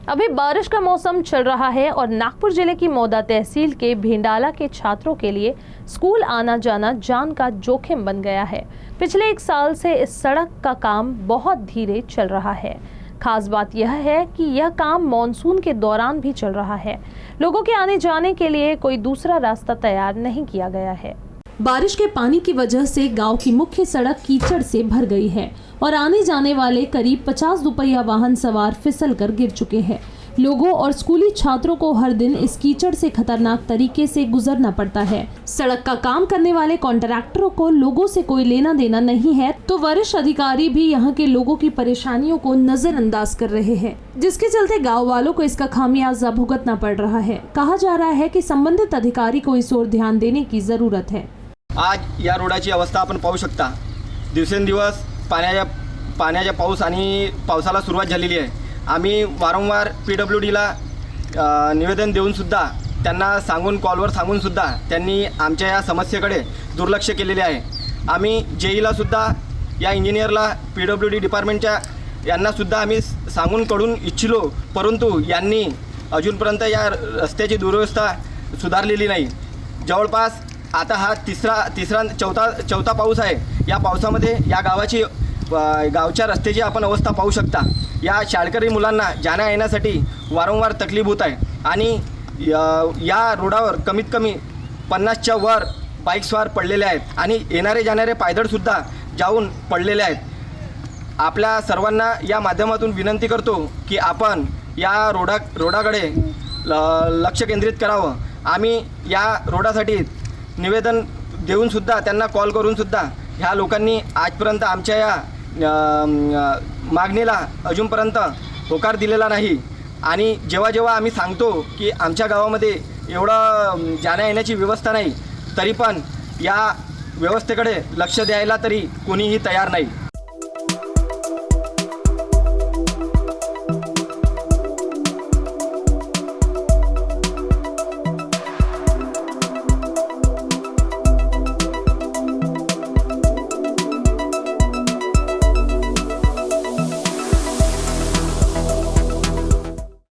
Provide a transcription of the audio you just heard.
अभी बारिश का मौसम चल रहा है और नागपुर जिले की मौदा तहसील के भिंडाला के छात्रों के लिए स्कूल आना जाना जान का जोखिम बन गया है। पिछले 1 साल से इस सड़क का काम बहुत धीरे चल रहा है। खास बात यह है कि यह काम मॉनसून के दौरान भी चल रहा है। लोगों के आने जाने के लिए कोई दूसरा रास्ता तैयार नहीं किया गया है। बारिश के पानी की वजह से गांव की मुख्य सड़क कीचड़ से भर गई है और आने जाने वाले करीब 50 दुपहिया वाहन सवार फिसल कर गिर चुके हैं। लोगों और स्कूली छात्रों को हर दिन इस कीचड़ से खतरनाक तरीके से गुजरना पड़ता है। सड़क का काम करने वाले कॉन्ट्रैक्टरों को लोगों से कोई लेना देना नहीं है, तो वरिष्ठ अधिकारी भी यहाँ के लोगों की परेशानियों को नजरअंदाज कर रहे हैं, जिसके चलते गाँव वालों को इसका खामियाजा भुगतना पड़ रहा है। कहा जा रहा है कि संबंधित अधिकारी को इस ओर ध्यान देने की जरूरत है। आज या रोडाची अवस्था आपण पाहू शकता। दिवसेंदिवस पाण्याचा पाऊस आणि पावसाला सुरुवात झालेली आहे। आम्ही वारंवार PWDला निवेदन देऊन सुद्धा त्यांना सांगून कॉलवर सांगून सुद्धा त्यांनी आमच्या या समस्येकडे दुर्लक्ष केलेले आहे। आम्ही जेईला सुद्धा या इंजिनियरला PWD डिपार्टमेंटच्या यांना सुद्धा आम्ही सांगून कडून इच्छिलो, परंतु यांनी अजूनपर्यंत या रस्त्याची दुरवस्था सुधारलेली नाही। जवळपास आता हा चौथा पाऊस आहे। या पावसामध्ये या गावच्या रस्त्याची आपण अवस्था पाहू शकता। या शाळकरी मुलांना जाण्या येण्यासाठी वारंवार तकलीफ होत आहे आणि या रोडावर कमीत कमी 50च्या वर बाईक स्वार पडलेले आहेत आणि येणारे जाणारे पायदळसुद्धा जाऊन पडलेले आहेत। आपल्या सर्वांना या माध्यमातून विनंती करतो की आपण या रोडाकडे लक्ष केंद्रित करावं। आम्ही या रोडासाठी निवेदन देऊन सुद्धा त्यांना कॉल करून सुद्धा ह्या लोकांनी आजपर्यंत आमच्या या मागणीला अजूनपर्यंत होकार दिलेला नाही। आणि जेव्हा आम्ही सांगतो की आमच्या गावामध्ये एवढं जाण्या येण्याची व्यवस्था नाही, तरी पण या व्यवस्थेकडे लक्ष द्यायला तरी कोणीही तयार नाही।